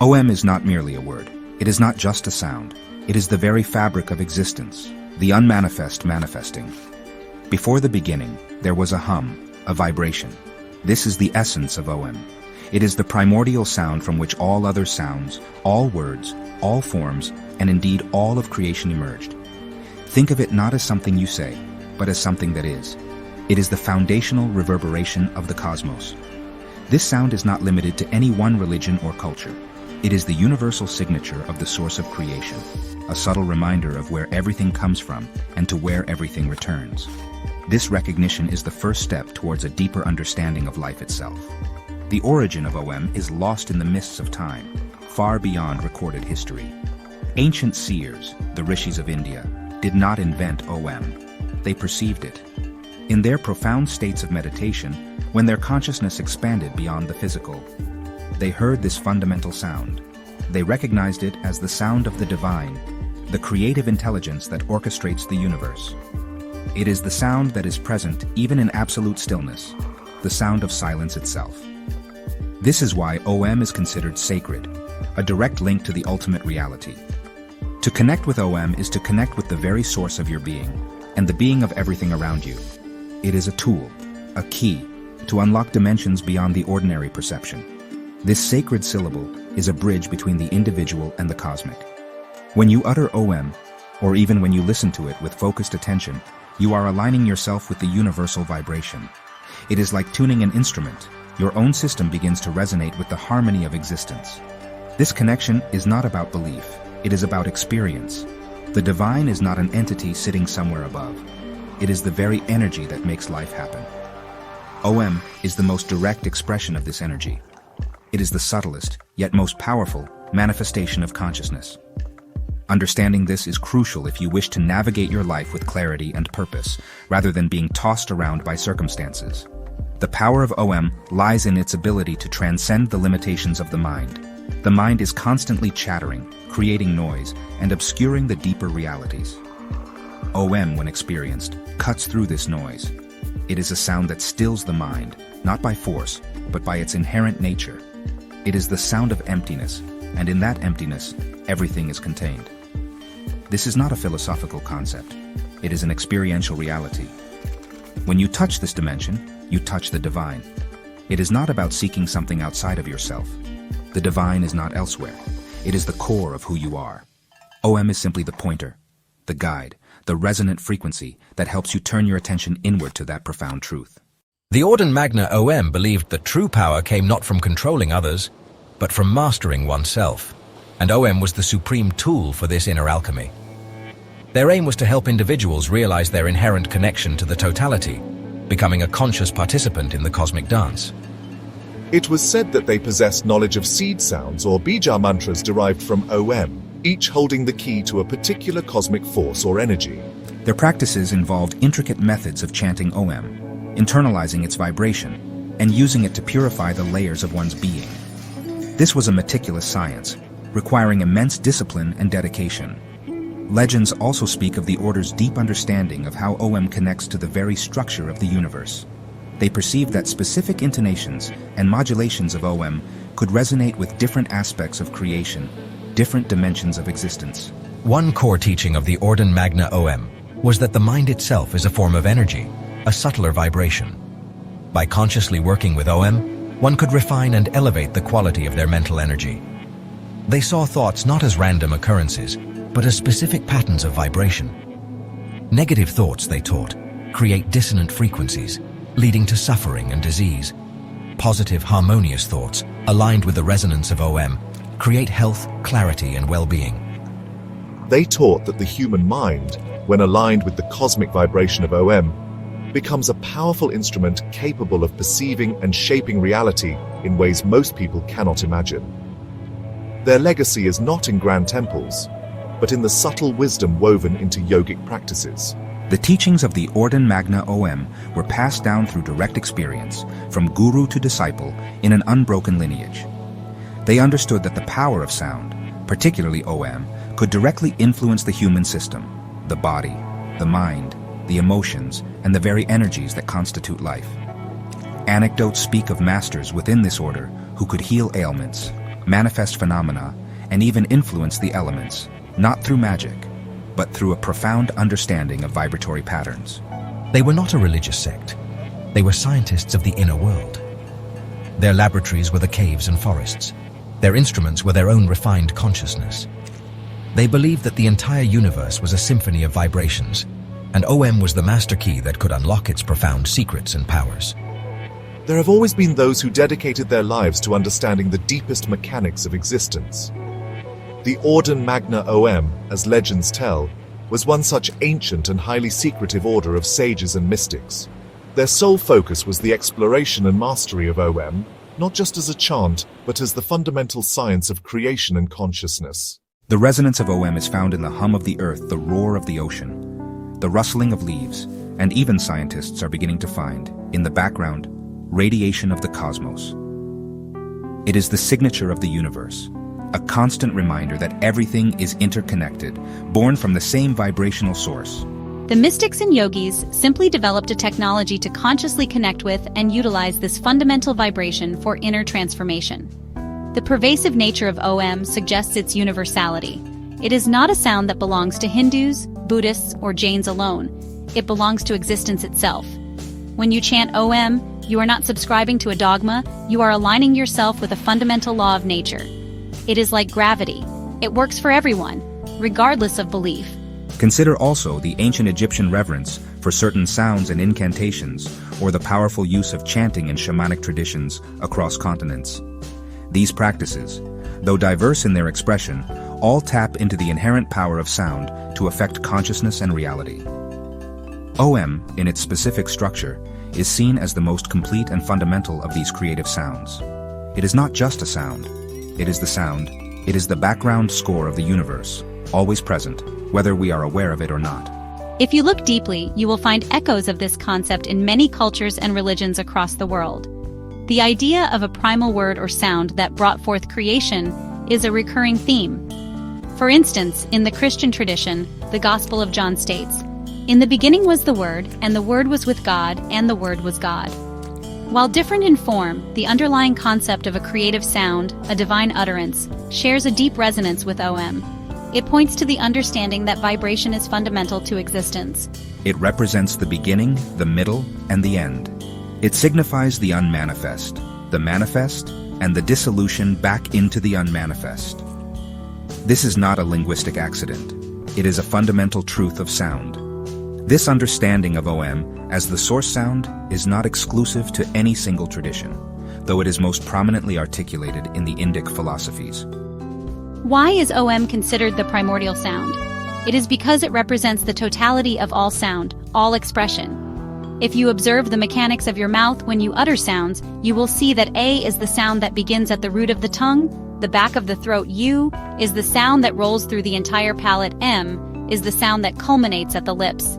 Om is not merely a word. It is not just a sound. It is the very fabric of existence, the unmanifest manifesting. Before the beginning, there was a hum, a vibration. This is the essence of Om. It is the primordial sound from which all other sounds, all words, all forms, and indeed all of creation emerged. Think of it not as something you say, but as something that is. It is the foundational reverberation of the cosmos. This sound is not limited to any one religion or culture. It is the universal signature of the source of creation, a subtle reminder of where everything comes from and to where everything returns. This recognition is the first step towards a deeper understanding of life itself. The origin of Om is lost in the mists of time, far beyond recorded history. Ancient seers, the rishis of India, did not invent Om. They perceived it. In their profound states of meditation, when their consciousness expanded beyond the physical, they heard this fundamental sound. They recognized it as the sound of the divine, the creative intelligence that orchestrates the universe. It is the sound that is present even in absolute stillness, the sound of silence itself. This is why Om is considered sacred, a direct link to the ultimate reality. To connect with Om is to connect with the very source of your being, and the being of everything around you. It is a tool, a key, to unlock dimensions beyond the ordinary perception. This sacred syllable is a bridge between the individual and the cosmic. When you utter Om, or even when you listen to it with focused attention, you are aligning yourself with the universal vibration. It is like tuning an instrument. Your own system begins to resonate with the harmony of existence. This connection is not about belief, it is about experience. The divine is not an entity sitting somewhere above. It is the very energy that makes life happen. Om is the most direct expression of this energy. It is the subtlest, yet most powerful, manifestation of consciousness. Understanding this is crucial if you wish to navigate your life with clarity and purpose, rather than being tossed around by circumstances. The power of Om lies in its ability to transcend the limitations of the mind. The mind is constantly chattering, creating noise, and obscuring the deeper realities. Om, when experienced, cuts through this noise. It is a sound that stills the mind, not by force, but by its inherent nature. It is the sound of emptiness, and in that emptiness, everything is contained. This is not a philosophical concept. It is an experiential reality. When you touch this dimension, you touch the divine. It is not about seeking something outside of yourself. The divine is not elsewhere. It is the core of who you are. Om is simply the pointer, the guide, the resonant frequency that helps you turn your attention inward to that profound truth. The Ordin Magna Om believed that true power came not from controlling others, but from mastering oneself, and Om was the supreme tool for this inner alchemy. Their aim was to help individuals realize their inherent connection to the totality, becoming a conscious participant in the cosmic dance. It was said that they possessed knowledge of seed sounds or bija mantras derived from Om, each holding the key to a particular cosmic force or energy. Their practices involved intricate methods of chanting Om, internalizing its vibration, and using it to purify the layers of one's being. This was a meticulous science, requiring immense discipline and dedication. Legends also speak of the order's deep understanding of how Om connects to the very structure of the universe. They perceived that specific intonations and modulations of Om could resonate with different aspects of creation, different dimensions of existence. One core teaching of the Ordin Magna Om was that the mind itself is a form of energy, a subtler vibration. By consciously working with Om, one could refine and elevate the quality of their mental energy. They saw thoughts not as random occurrences, but as specific patterns of vibration. Negative thoughts, they taught, create dissonant frequencies, leading to suffering and disease. Positive, harmonious thoughts, aligned with the resonance of Om, create health, clarity, and well-being. They taught that the human mind, when aligned with the cosmic vibration of Om, becomes a powerful instrument capable of perceiving and shaping reality in ways most people cannot imagine. Their legacy is not in grand temples, but in the subtle wisdom woven into yogic practices. The teachings of the Ordin Magna Om were passed down through direct experience, from guru to disciple, in an unbroken lineage. They understood that the power of sound, particularly Om, could directly influence the human system, the body, the mind, the emotions, and the very energies that constitute life. Anecdotes speak of masters within this order who could heal ailments, manifest phenomena, and even influence the elements, not through magic, but through a profound understanding of vibratory patterns. They were not a religious sect. They were scientists of the inner world. Their laboratories were the caves and forests. Their instruments were their own refined consciousness. They believed that the entire universe was a symphony of vibrations, and OM was the master key that could unlock its profound secrets and powers. There have always been those who dedicated their lives to understanding the deepest mechanics of existence. The Ordin Magna Om, as legends tell, was one such ancient and highly secretive order of sages and mystics. Their sole focus was the exploration and mastery of OM, not just as a chant, but as the fundamental science of creation and consciousness. The resonance of OM is found in the hum of the earth, the roar of the ocean, the rustling of leaves, and even scientists are beginning to find, in the background, radiation of the cosmos. It is the signature of the universe, a constant reminder that everything is interconnected, born from the same vibrational source. The mystics and yogis simply developed a technology to consciously connect with and utilize this fundamental vibration for inner transformation. The pervasive nature of OM suggests its universality. It is not a sound that belongs to Hindus, Buddhists, or Jains alone. It belongs to existence itself. When you chant OM, you are not subscribing to a dogma, you are aligning yourself with a fundamental law of nature. It is like gravity. It works for everyone, regardless of belief. Consider also the ancient Egyptian reverence for certain sounds and incantations, or the powerful use of chanting in shamanic traditions across continents. These practices, though diverse in their expression, all tap into the inherent power of sound to affect consciousness and reality. OM, in its specific structure, is seen as the most complete and fundamental of these creative sounds. It is not just a sound. It is the sound. It is the background score of the universe, always present, whether we are aware of it or not. If you look deeply, you will find echoes of this concept in many cultures and religions across the world. The idea of a primal word or sound that brought forth creation is a recurring theme. For instance, in the Christian tradition, the Gospel of John states, "In the beginning was the Word, and the Word was with God, and the Word was God." While different in form, the underlying concept of a creative sound, a divine utterance, shares a deep resonance with OM. It points to the understanding that vibration is fundamental to existence. It represents the beginning, the middle, and the end. It signifies the unmanifest, the manifest, and the dissolution back into the unmanifest. This is not a linguistic accident. It is a fundamental truth of sound. This understanding of OM as the source sound is not exclusive to any single tradition, though it is most prominently articulated in the Indic philosophies. Why is OM considered the primordial sound? It is because it represents the totality of all sound, all expression. If you observe the mechanics of your mouth when you utter sounds, you will see that A is the sound that begins at the root of the tongue, the back of the throat. U is the sound that rolls through the entire palate. M is the sound that culminates at the lips.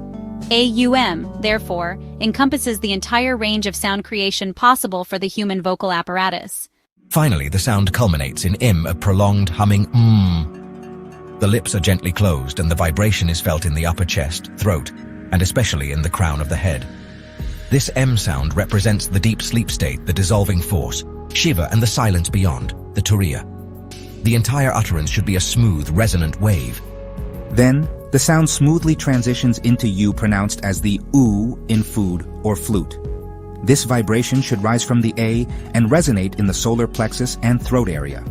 AUM, therefore, encompasses the entire range of sound creation possible for the human vocal apparatus. Finally, the sound culminates in im, a prolonged humming The lips are gently closed and the vibration is felt in the upper chest, throat, and especially in the crown of the head. This M sound represents the deep sleep state, the dissolving force, Shiva, and the silence beyond, the Turiya. The entire utterance should be a smooth, resonant wave. Then, the sound smoothly transitions into U, pronounced as the U in food or flute. This vibration should rise from the A and resonate in the solar plexus and throat area.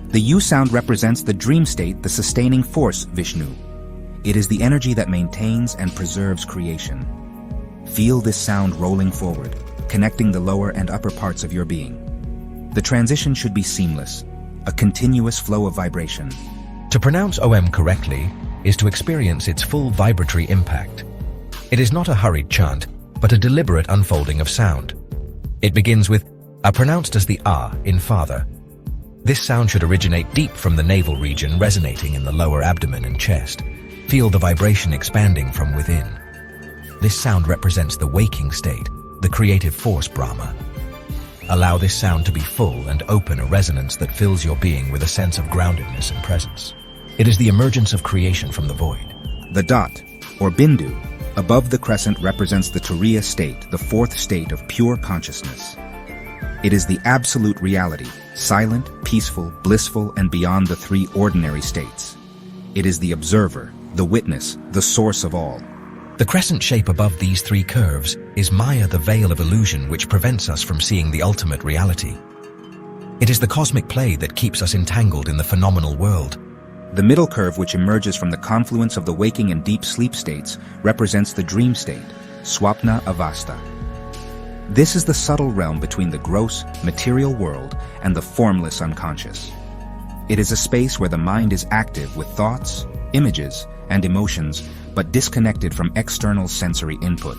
The U sound represents the dream state, the sustaining force, Vishnu. It is the energy that maintains and preserves creation. Feel this sound rolling forward, connecting the lower and upper parts of your being. The transition should be seamless, a continuous flow of vibration. To pronounce OM correctly is to experience its full vibratory impact. It is not a hurried chant, but a deliberate unfolding of sound. It begins with A, pronounced as the A in father. This sound should originate deep from the navel region, resonating in the lower abdomen and chest. Feel the vibration expanding from within. This sound represents the waking state, the creative force Brahma. Allow this sound to be full and open, a resonance that fills your being with a sense of groundedness and presence. It is the emergence of creation from the void. The dot, or bindu, above the crescent represents the Turiya state, the fourth state of pure consciousness. It is the absolute reality, silent, peaceful, blissful, and beyond the three ordinary states. It is the observer, the witness, the source of all. The crescent shape above these three curves is Maya, the veil of illusion which prevents us from seeing the ultimate reality. It is the cosmic play that keeps us entangled in the phenomenal world. The middle curve, which emerges from the confluence of the waking and deep sleep states, represents the dream state, Swapna Avastha. This is the subtle realm between the gross, material world and the formless unconscious. It is a space where the mind is active with thoughts, images, and emotions, but disconnected from external sensory input.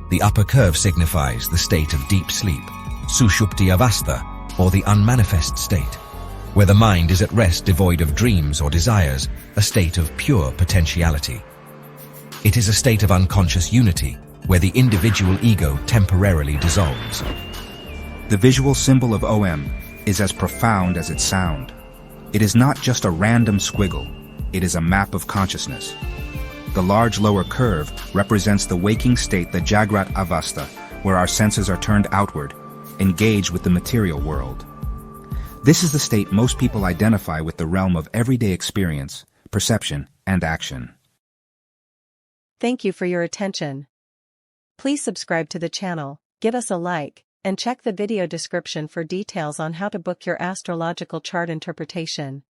The upper curve signifies the state of deep sleep, Sushupti Avastha, or the unmanifest state, where the mind is at rest devoid of dreams or desires, a state of pure potentiality. It is a state of unconscious unity, where the individual ego temporarily dissolves. The visual symbol of OM is as profound as its sound. It is not just a random squiggle, it is a map of consciousness. The large lower curve represents the waking state, the Jagrat Avastha, where our senses are turned outward, engaged with the material world. This is the state most people identify with the realm of everyday experience, perception, and action. Thank you for your attention. Please subscribe to the channel, give us a like, and check the video description for details on how to book your astrological chart interpretation.